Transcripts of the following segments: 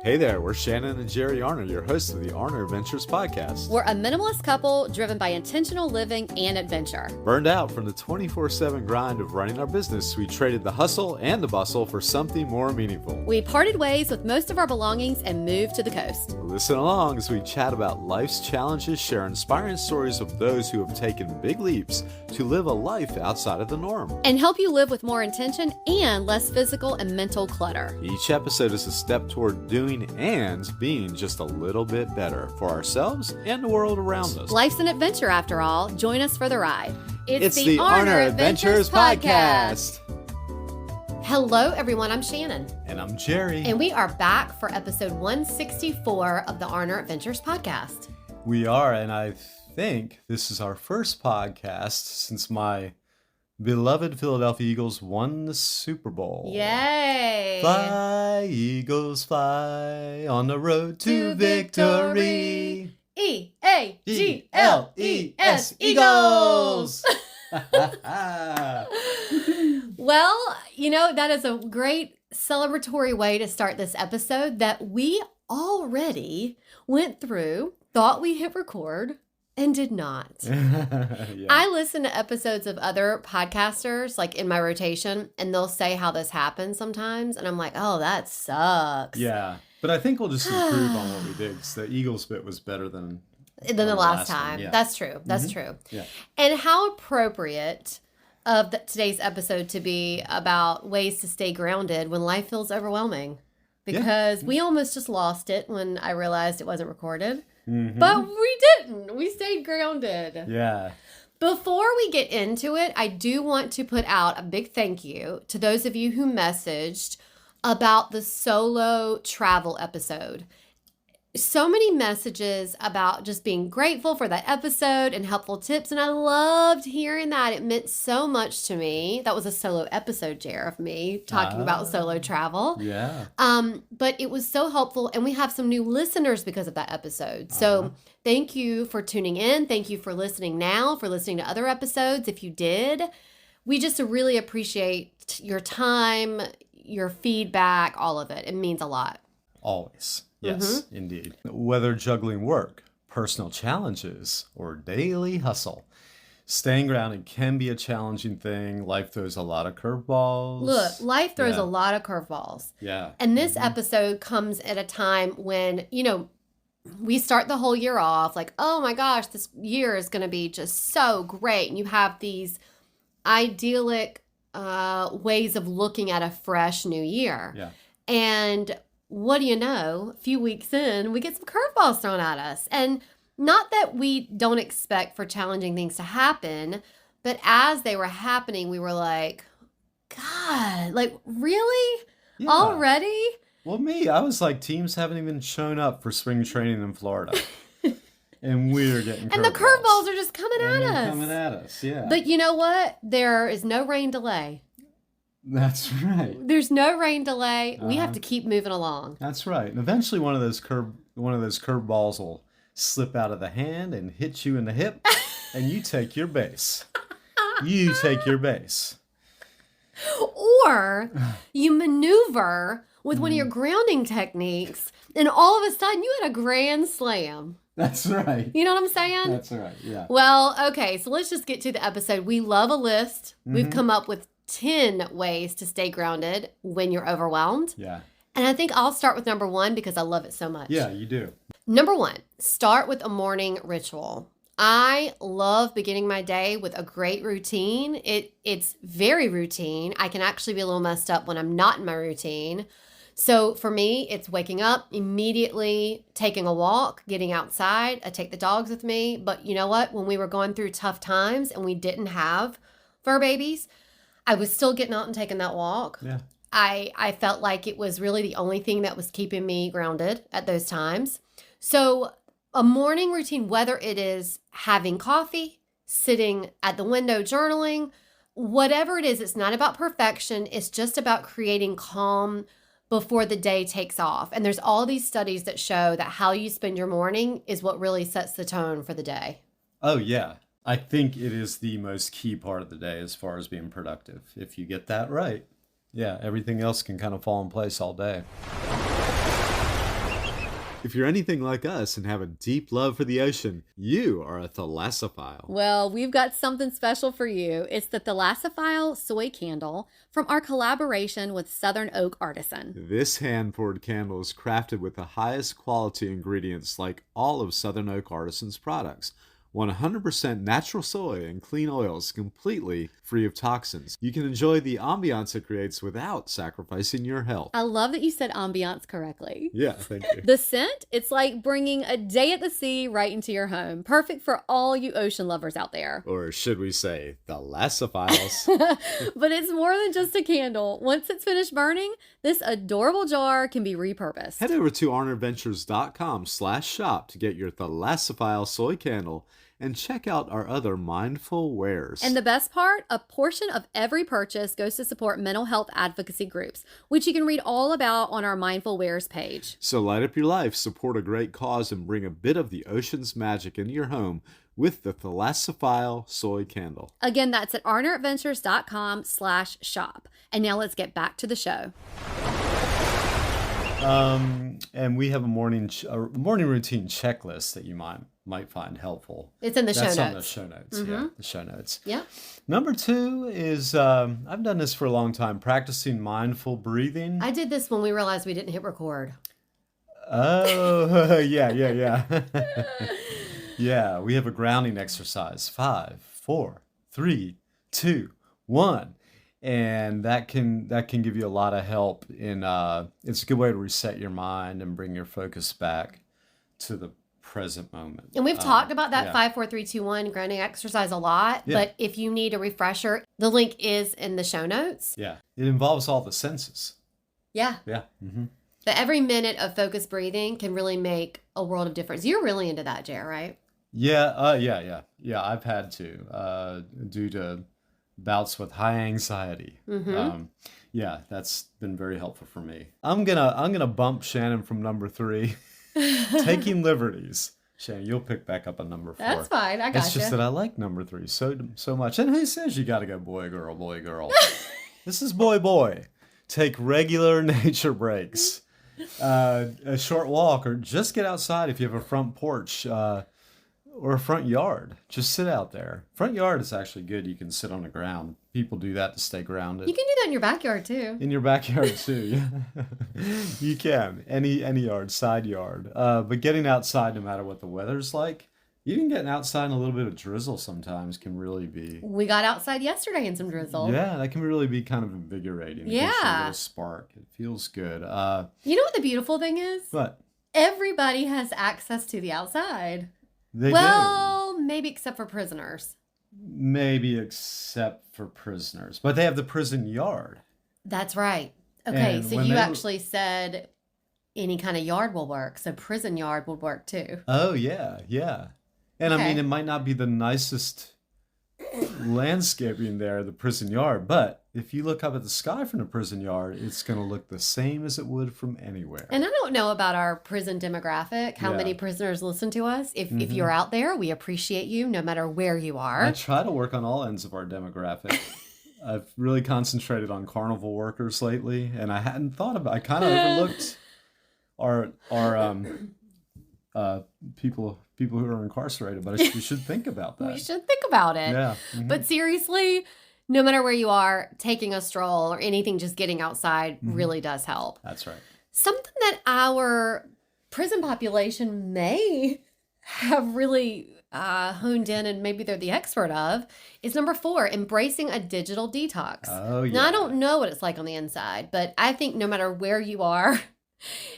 Hey there, we're Shannon and Jerry Arner, your hosts of the Arner Adventures podcast. We're a minimalist couple driven by intentional living and adventure. Burned out from the 24/7 grind of running our business, we traded the hustle and the bustle for something more meaningful. We parted ways with most of our belongings and moved to the coast. Listen along as we chat about life's challenges, share inspiring stories of those who have taken big leaps to live a life outside of the norm, and help you live with more intention and less physical and mental clutter. Each episode is a step toward doing and being just a little bit better for ourselves and the world around us. Life's an adventure after all. Join us for the ride. It's the Arner Adventures podcast. Hello, everyone. I'm Shannon. And I'm Jerry. And we are back for episode 164 of the Arner Adventures podcast. We are, and I think this is our first podcast since my beloved Philadelphia Eagles won the Super Bowl. Yay! Fly, Eagles, fly on the road to victory. E-A-G-L-E-S, Eagles! Well, you know, that is a great celebratory way to start this episode that we already went through, thought we hit record, and did not. Yeah. I listen to episodes of other podcasters, like in my rotation, and they'll say how this happens sometimes. And I'm like, oh, that sucks. Yeah. But I think we'll just improve on what we did because the Eagles bit was better than the last time. One, yeah. That's true. That's true. Yeah. And how appropriate of today's episode to be about ways to stay grounded when life feels overwhelming. Because we almost just lost it when I realized it wasn't recorded. Mm-hmm. But we didn't. We stayed grounded. Yeah. Before we get into it, I do want to put out a big thank you to those of you who messaged about the solo travel episode. So many messages about just being grateful for that episode and helpful tips. And I loved hearing that. It meant so much to me. That was a solo episode, Jer, of me talking about solo travel. Yeah. But it was so helpful. And we have some new listeners because of that episode. So thank you for tuning in. Thank you for listening now, for listening to other episodes. If you did, we just really appreciate your time, your feedback, all of it. It means a lot. Always. Yes, indeed. Whether juggling work, personal challenges, or daily hustle, staying grounded can be a challenging thing. Life throws a lot of curveballs. Look, life throws a lot of curveballs. Yeah. And this episode comes at a time when, you know, we start the whole year off like, oh my gosh, this year is going to be just so great. And you have these idyllic ways of looking at a fresh new year. Yeah. And what do you know? A few weeks in, we get some curveballs thrown at us. And not that we don't expect for challenging things to happen, but as they were happening, we were like, God, like, really? Yeah. Already? Well, I was like, teams haven't even shown up for spring training in Florida. And we're getting curveballs. And the curveballs are just coming at us. Coming at us, yeah. But you know what? There is no rain delay. That's right. There's no rain delay. We have to keep moving along. That's right. And eventually one of those curveballs will slip out of the hand and hit you in the hip, and you take your base. You take your base. Or you maneuver with one of your grounding techniques, and all of a sudden you had a grand slam. That's right. You know what I'm saying? That's right, yeah. Well, okay, so let's just get to the episode. We love a list. We've come up with 10 ways to stay grounded when you're overwhelmed. Yeah. And I think I'll start with number 1 because I love it so much. Yeah, you do. Number 1, start with a morning ritual. I love beginning my day with a great routine. It's very routine. I can actually be a little messed up when I'm not in my routine. So for me, it's waking up, immediately taking a walk, getting outside. I take the dogs with me. But you know what? When we were going through tough times and we didn't have fur babies, I was still getting out and taking that walk. Yeah. I felt like it was really the only thing that was keeping me grounded at those times. So a morning routine, whether it is having coffee, sitting at the window journaling, whatever it is, it's not about perfection. It's just about creating calm before the day takes off. And there's all these studies that show that how you spend your morning is what really sets the tone for the day. Oh, yeah. I think it is the most key part of the day as far as being productive. If you get that right, yeah, everything else can kind of fall in place all day. If you're anything like us and have a deep love for the ocean, you are a thalassophile. Well, we've got something special for you. It's the Thalassophile Soy Candle from our collaboration with Southern Oak Artisan. This hand-poured candle is crafted with the highest quality ingredients like all of Southern Oak Artisan's products. 100% natural soy and clean oils, completely free of toxins. You can enjoy the ambiance it creates without sacrificing your health. I love that you said ambiance correctly. Yeah, thank you. The scent, it's like bringing a day at the sea right into your home. Perfect for all you ocean lovers out there. Or should we say, thalassophile. But it's more than just a candle. Once it's finished burning, this adorable jar can be repurposed. Head over to arneradventures.com/shop to get your thalassophile soy candle and check out our other mindful wares. And the best part, a portion of every purchase goes to support mental health advocacy groups, which you can read all about on our Mindful Wares page. So light up your life, support a great cause, and bring a bit of the ocean's magic into your home with the Thalassophile Soy Candle. Again, that's at arneradventures.com/shop. And now let's get back to the show. And we have a morning routine checklist that you might find helpful. It's in the show notes. That's on the show notes. Yeah, the show notes. Yeah. Number 2 is I've done this for a long time, practicing mindful breathing. I did this when we realized we didn't hit record. Oh, yeah. Yeah, we have a grounding exercise. 5, 4, 3, 2, 1. And that can give you a lot of help in it's a good way to reset your mind and bring your focus back to the present moment. And we've talked about that 5, 4, 3, 2, 1 grounding exercise a lot, but if you need a refresher, the link is in the show notes. Yeah. It involves all the senses. Yeah. Yeah. Mm-hmm. But every minute of focused breathing can really make a world of difference. You're really into that, Jer, right? Yeah. Yeah, I've had to due to bouts with high anxiety. Yeah, that's been very helpful for me. I'm gonna bump Shannon from number 3. Taking liberties. Shannon, you'll pick back up on number 4. That's fine. I got It's just that I like number 3 so much. And who says you got to go boy, girl? This is boy. Take regular nature breaks. A short walk, or just get outside if you have a front porch. Or a front yard. Just sit out there. Front yard is actually good. You can sit on the ground. People do that to stay grounded. You can do that in your backyard too. In your backyard too, yeah. You can. Any yard, side yard. But getting outside, no matter what the weather's like, even getting outside in a little bit of drizzle sometimes can really be... We got outside yesterday in some drizzle. Yeah, that can really be kind of invigorating. Yeah. It gives you a little spark. It feels good. You know what the beautiful thing is? What? Everybody has access to the outside. They do. Maybe except for prisoners. Maybe except for prisoners. But they have the prison yard. That's right. Okay, And so you actually said any kind of yard will work. So prison yard will work too. Oh, yeah. And I mean, it might not be the nicest landscaping there, the prison yard, but if you look up at the sky from the prison yard, it's going to look the same as it would from anywhere. And I don't know about our prison demographic, how many prisoners listen to us. If you're out there, we appreciate you no matter where you are. I try to work on all ends of our demographic. I've really concentrated on carnival workers lately, and I hadn't thought about. I kind of overlooked our people who are incarcerated, but we should think about that. We should think about it. Yeah. But seriously, no matter where you are, taking a stroll or anything, just getting outside really does help. That's right. Something that our prison population may have really honed in, and maybe they're the expert of, is number 4, embracing a digital detox. Oh, yeah. Now, I don't know what it's like on the inside, but I think no matter where you are,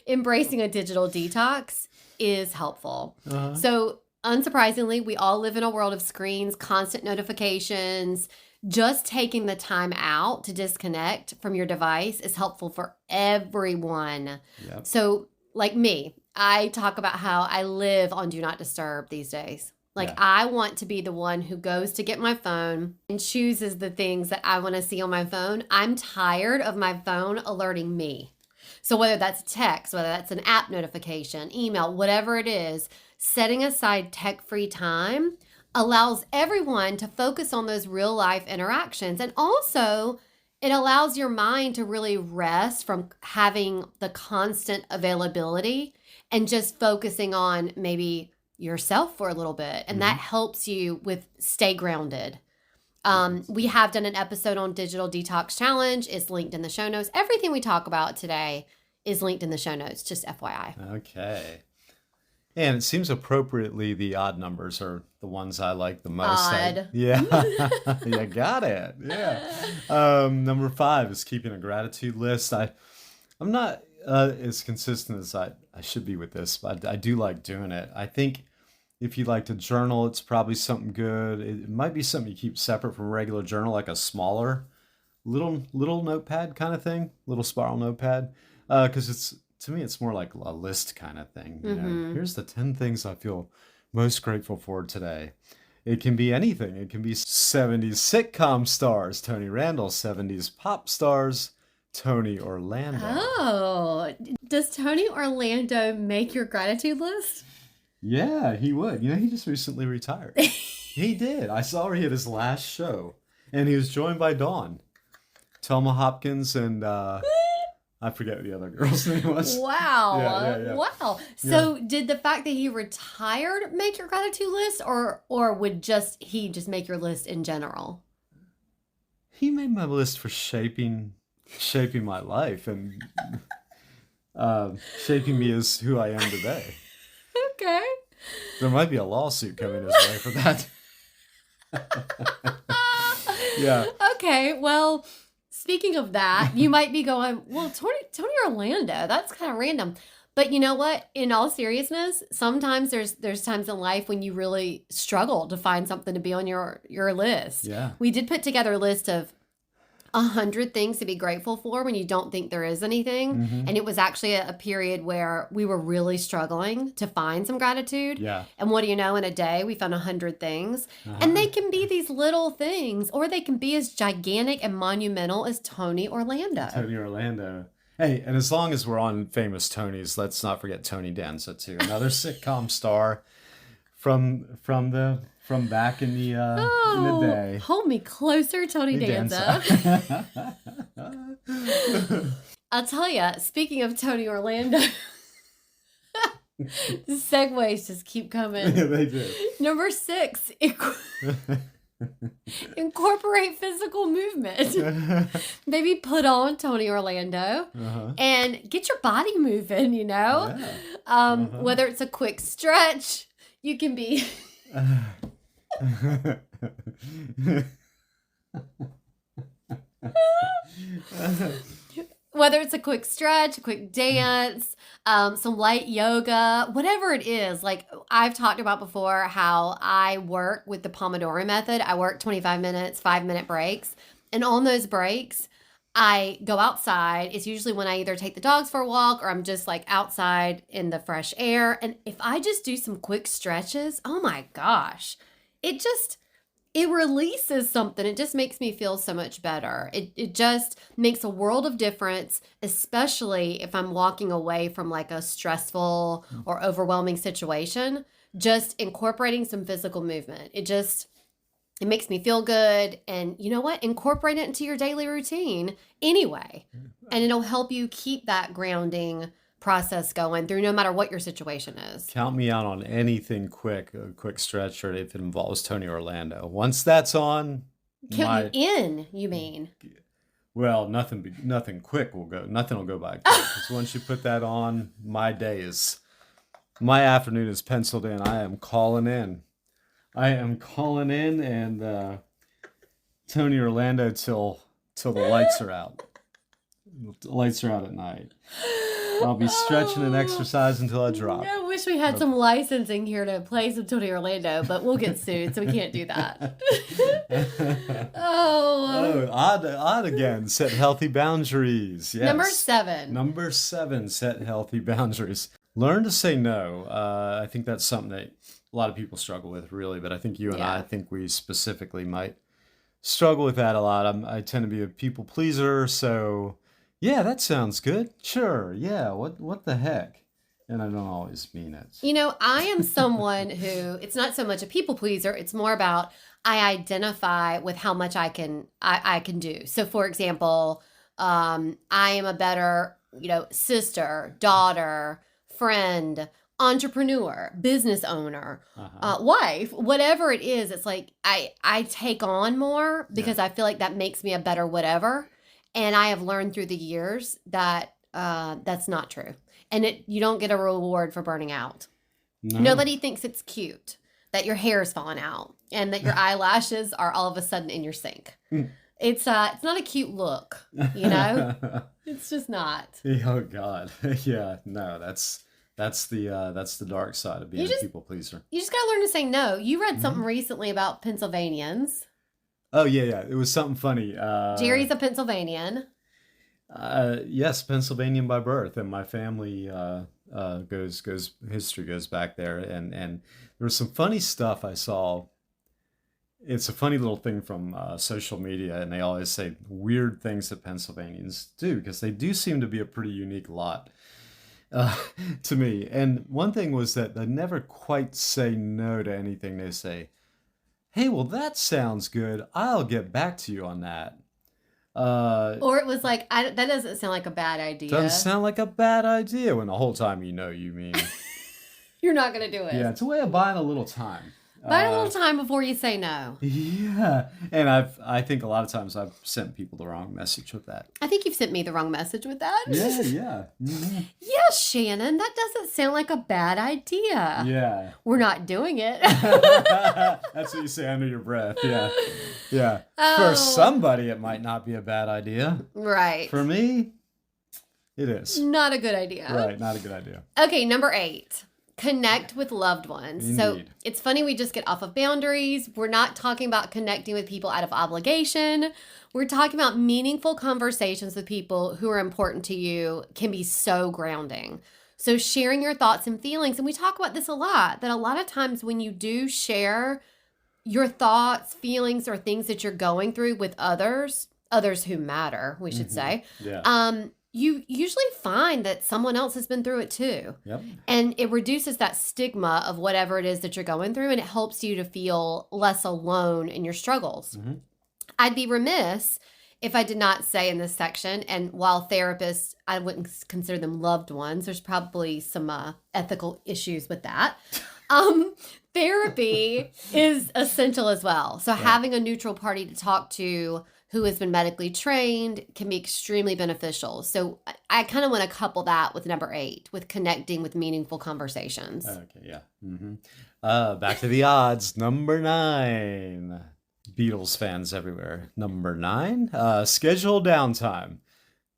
embracing a digital detox is helpful. So, unsurprisingly, we all live in a world of screens, constant notifications. Just taking the time out to disconnect from your device is helpful for everyone. Yep. So, like me, I talk about how I live on Do Not Disturb these days. Like, Yeah. I want to be the one who goes to get my phone and chooses the things that I want to see on my phone. I'm tired of my phone alerting me. So whether that's text, whether that's an app notification, email, whatever it is, setting aside tech-free time allows everyone to focus on those real-life interactions. And also, It allows your mind to really rest from having the constant availability and just focusing on maybe yourself for a little bit. And that helps you with stay grounded. We have done an episode on digital detox challenge. It's linked in the show notes. Everything we talk about today is linked in the show notes, just FYI. Okay. And it seems appropriately the odd numbers are the ones I like the most. Odd. Yeah. You got it. Yeah. Number 5 is keeping a gratitude list. I'm not as consistent as I should be with this, but I do like doing it. I think if you like to journal, it's probably something good. It might be something you keep separate from a regular journal, like a smaller little notepad kind of thing, little spiral notepad. Because to me, it's more like a list kind of thing. You know, here's the 10 things I feel most grateful for today. It can be anything. It can be 70s sitcom stars, Tony Randall, 70s pop stars, Tony Orlando. Oh, does Tony Orlando make your gratitude list? Yeah, he would. You know, he just recently retired. He did. I saw he had his last show, and he was joined by Dawn, Thelma Hopkins, and I forget what the other girl's name was. Wow. Yeah. Wow. So did the fact that he retired make your gratitude list, or would he just make your list in general? He made my list for shaping my life and shaping me as who I am today. Okay. There might be a lawsuit coming his way for that. Yeah. Okay. Well, speaking of that, you might be going, well, Tony Orlando, that's kind of random. But you know what? In all seriousness, sometimes there's times in life when you really struggle to find something to be on your list. Yeah. We did put together a list of 100 things to be grateful for when you don't think there is anything. And it was actually a period where we were really struggling to find some gratitude. Yeah. And what do you know? In a day, we found 100 things. And they can be these little things, or they can be as gigantic and monumental as Tony Orlando. Tony Orlando. Hey, and as long as we're on famous Tonys, let's not forget Tony Danza too. Another sitcom star from back in the day. Hold me closer, Tony Danza. I'll tell you, speaking of Tony Orlando, the segues just keep coming. Yeah, they do. Number 6, incorporate physical movement. Maybe put on Tony Orlando and get your body moving, you know? Yeah. Whether it's a quick stretch, you can be... Whether it's a quick stretch, a quick dance, some light yoga, whatever it is. Like I've talked about before how I work with the Pomodoro method. I work 25 minutes, 5-minute breaks. And on those breaks, I go outside. It's usually when I either take the dogs for a walk or I'm just like outside in the fresh air. And if I just do some quick stretches, oh my gosh, it releases something. It just makes me feel so much better. It just makes a world of difference, especially if I'm walking away from like a stressful or overwhelming situation. Just incorporating some physical movement. It makes me feel good. And you know what? Incorporate it into your daily routine anyway. And it'll help you keep that grounding process going through no matter what your situation is. Count me out on anything quick, a quick stretch, or if it involves Tony Orlando. Once that's on, Count you in, you mean? Well, nothing quick will go. Nothing will go by quick. Because once you put that on, my afternoon is penciled in. I am calling in, and Tony Orlando till the lights are out. The lights are out at night. I'll be stretching and exercising until I drop. I wish we had some licensing here to play some Tony Orlando, but we'll get sued, so we can't do that. Odd again. Set healthy boundaries. Yes. Number 7, set healthy boundaries. Learn to say no. I think that's something that a lot of people struggle with, really, but I think you and I think we specifically might struggle with that a lot. I tend to be a people pleaser, so... Yeah, that sounds good. Sure. Yeah. What the heck? And I don't always mean it. You know, I am someone who, it's not so much a people pleaser, it's more about I identify with how much I can do. So for example, I am a better, sister, daughter, friend, entrepreneur, business owner, wife, whatever it is. It's like I take on more because I feel like that makes me a better whatever. And I have learned through the years that that's not true. And you don't get a reward for burning out. No. Nobody thinks it's cute that your hair is falling out and that your eyelashes are all of a sudden in your sink. It's not a cute look, It's just not. Oh God. Yeah, no, that's the dark side of being a people pleaser. You just gotta learn to say no. You read something recently about Pennsylvanians. Oh yeah. It was something funny. Jerry's a Pennsylvanian. Yes, Pennsylvanian by birth, and my family history goes back there, and there was some funny stuff I saw. It's a funny little thing from social media, and they always say weird things that Pennsylvanians do because they do seem to be a pretty unique lot to me. And one thing was that they never quite say no to anything. They say, "Hey, well, that sounds good. I'll get back to you on that." Or it was like, that doesn't sound like a bad idea. Doesn't sound like a bad idea when the whole time you mean. You're not going to do it. Yeah, it's a way of buying a little time. Buy a little time before you say no. Yeah, and I think a lot of times I've sent people the wrong message with that. I think you've sent me the wrong message with that. Yeah. Mm-hmm. Yeah, Shannon, that doesn't sound like a bad idea. Yeah. We're not doing it. That's what you say under your breath. Yeah. For somebody, it might not be a bad idea. Right. For me, it is. Not a good idea. Right, not a good idea. Okay, number 8. Connect with loved ones. Indeed. So it's funny we just get off of boundaries. We're not talking about connecting with people out of obligation. We're talking about meaningful conversations with people who are important to you can be so grounding. So sharing your thoughts and feelings, and we talk about this a lot, that a lot of times when you do share your thoughts, feelings, or things that you're going through with others who matter, we should say, you usually find that someone else has been through it too. Yep. And it reduces that stigma of whatever it is that you're going through, and it helps you to feel less alone in your struggles. Mm-hmm. I'd be remiss if I did not say in this section, and while therapists, I wouldn't consider them loved ones, there's probably some ethical issues with that. Therapy is essential as well. So having a neutral party to talk to who has been medically trained can be extremely beneficial. So I kind of want to couple that with number 8, with connecting with meaningful conversations. Okay, yeah. Mm-hmm. Back to the odds. Number 9. Beatles fans everywhere. Number 9, schedule downtime.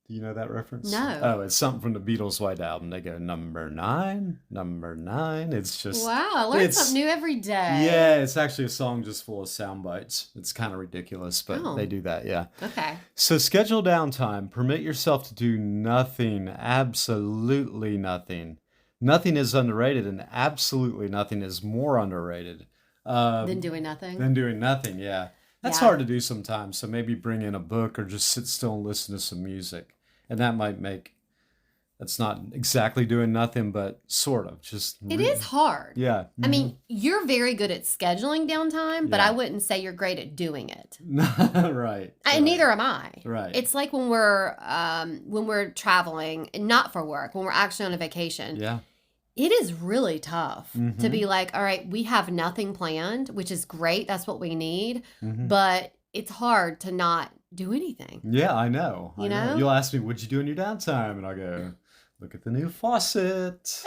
Do you know that reference? No. Oh, it's something from the Beatles' White Album. They go, number 9, number 9. It's just... Wow, I learn something new every day. Yeah, it's actually a song just full of sound bites. It's kind of ridiculous, but they do that, yeah. Okay. So schedule downtime. Permit yourself to do nothing, absolutely nothing. Nothing is underrated, and absolutely nothing is more underrated. Than doing nothing? Than doing nothing, yeah. That's hard to do sometimes, so maybe bring in a book or just sit still and listen to some music. And that might that's not exactly doing nothing, but sort of. It is hard. Yeah. Mm-hmm. I mean, you're very good at scheduling downtime, but I wouldn't say you're great at doing it. Right. And neither am I. Right. It's like when we're traveling, and not for work, when we're actually on a vacation. Yeah. It is really tough to be like, all right, we have nothing planned, which is great. That's what we need. Mm-hmm. But it's hard to not do anything. Yeah, I know. You know? You'll ask me, what'd you do in your downtime? And I'll go, look at the new faucet.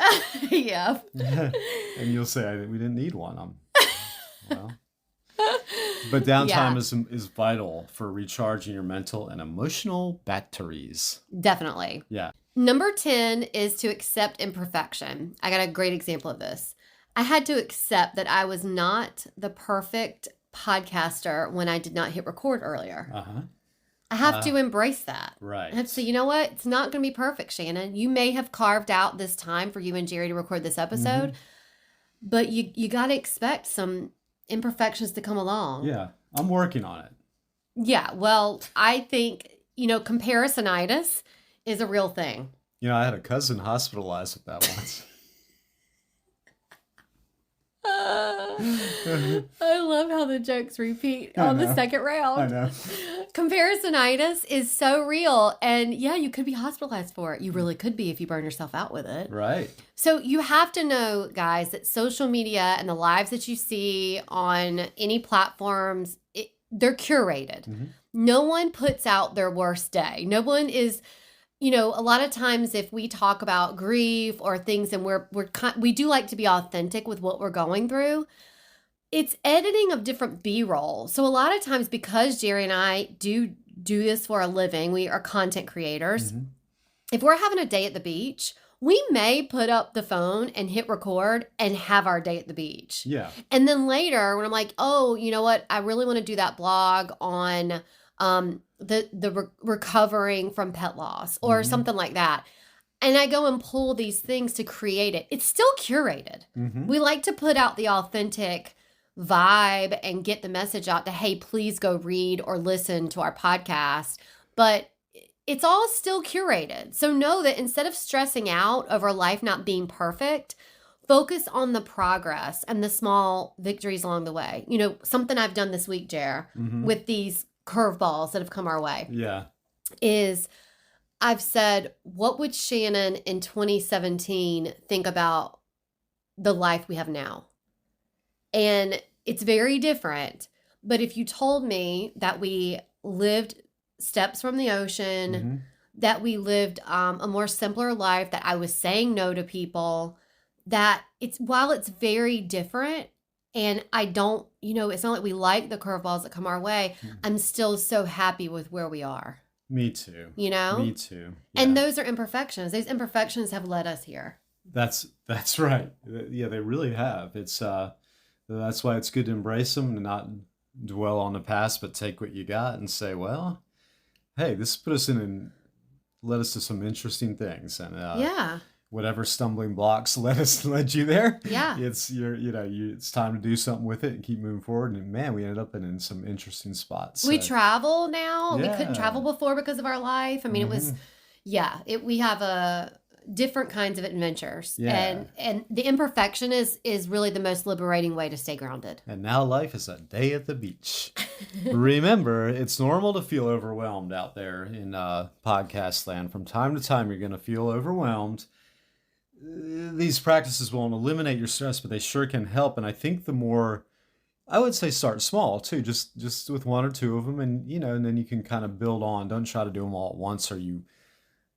Yeah. And you'll say, we didn't need one. Well. But downtime is vital for recharging your mental and emotional batteries. Definitely. Yeah. Number 10 is to accept imperfection. I got a great example of this. I had to accept that I was not the perfect podcaster when I did not hit record earlier. I have to embrace that. Right. I have to say, you know what? It's not going to be perfect, Shannon. You may have carved out this time for you and Jerry to record this episode, but you got to expect some imperfections to come along. Yeah, I'm working on it. Yeah, well, I think, comparisonitis is a real thing. I had a cousin hospitalized with that once. I love how the jokes repeat on the second I round. know. Comparisonitis is so real. And yeah, you could be hospitalized for it. You really could be if you burn yourself out with it. Right. So you have to know, guys, that social media and the lives that you see on any platforms, they're curated. Mm-hmm. No one puts out their worst day. No one is, a lot of times if we talk about grief or things and we do like to be authentic with what we're going through, it's editing of different B-roll. So a lot of times, because Jerry and I do this for a living, we are content creators. Mm-hmm. If we're having a day at the beach, we may put up the phone and hit record and have our day at the beach. Yeah. And then later when I'm like, oh, you know what? I really want to do that blog on the recovering from pet loss or Mm-hmm. something like that. And I go and pull these things to create it. It's still curated. Mm-hmm. We like to put out the authentic vibe and get the message out to, hey, please go read or listen to our podcast. But it's all still curated. So know that instead of stressing out over life not being perfect, focus on the progress and the small victories along the way. Something I've done this week, Jer, Mm-hmm. with these curveballs that have come our way Yeah. is I've said, what would Shannon in 2017 think about the life we have now? And it's very different. But if you told me that we lived steps from the ocean, Mm-hmm. that we lived a more simpler life, that I was saying no to people, that while it's very different, and I don't, it's not like we like the curveballs that come our way, I'm still so happy with where we are. Me too. Me too. And Yeah. those are imperfections. Those imperfections have led us here. That's right. Yeah, they really have. It's that's why it's good to embrace them and not dwell on the past, but take what you got and say, well, hey, this put us led us to some interesting things, and Yeah. whatever stumbling blocks led you there. Yeah. It's time to do something with it and keep moving forward. And man, we ended up in some interesting spots. We So, travel now. We Yeah. couldn't travel before because of our life. I mean, it was, we have different kinds of adventures. Yeah. And the imperfection is really the most liberating way to stay grounded. And now life is a day at the beach. Remember, it's normal to feel overwhelmed out there in podcast land. From time to time, you're going to feel overwhelmed. These practices won't eliminate your stress, but they sure can help. And I think I would say start small too, just with one or two of them, and then you can kind of build on. Don't try to do them all at once, or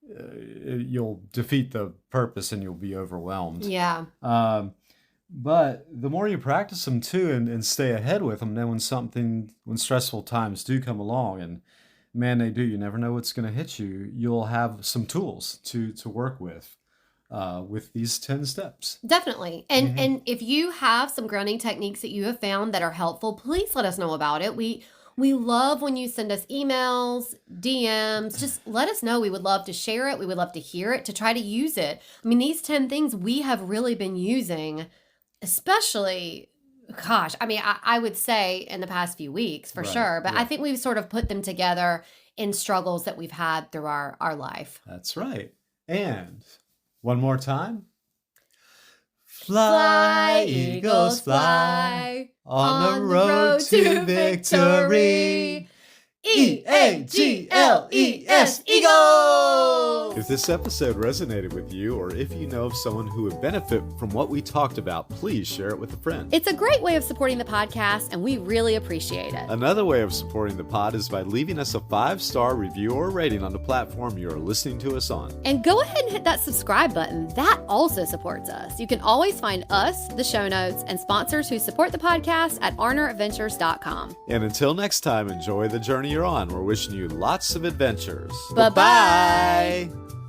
you'll defeat the purpose and you'll be overwhelmed. Yeah. But the more you practice them too, and stay ahead with them, then when stressful times do come along, and man, they do, you never know what's going to hit you. You'll have some tools to work with these 10 steps. Definitely. And if you have some grounding techniques that you have found that are helpful, please let us know about it. We love when you send us emails, DMs. Just let us know. We would love to share it. We would love to hear it, to try to use it. I mean, these 10 things we have really been using, especially, gosh, I mean, I would say in the past few weeks for Right, sure. But yeah. I think we've sort of put them together in struggles that we've had through our life. That's right. And one more time. Fly, eagles, fly on the road to victory. EAGLES, Eagles! If this episode resonated with you, or if you know of someone who would benefit from what we talked about, please share it with a friend. It's a great way of supporting the podcast, and we really appreciate it. Another way of supporting the pod is by leaving us a 5-star review or rating on the platform you are listening to us on. And go ahead and hit that subscribe button. That also supports us. You can always find us, the show notes, and sponsors who support the podcast at arneradventures.com. And until next time, enjoy the journey you're on. We're wishing you lots of adventures. Bye-bye. Bye-bye.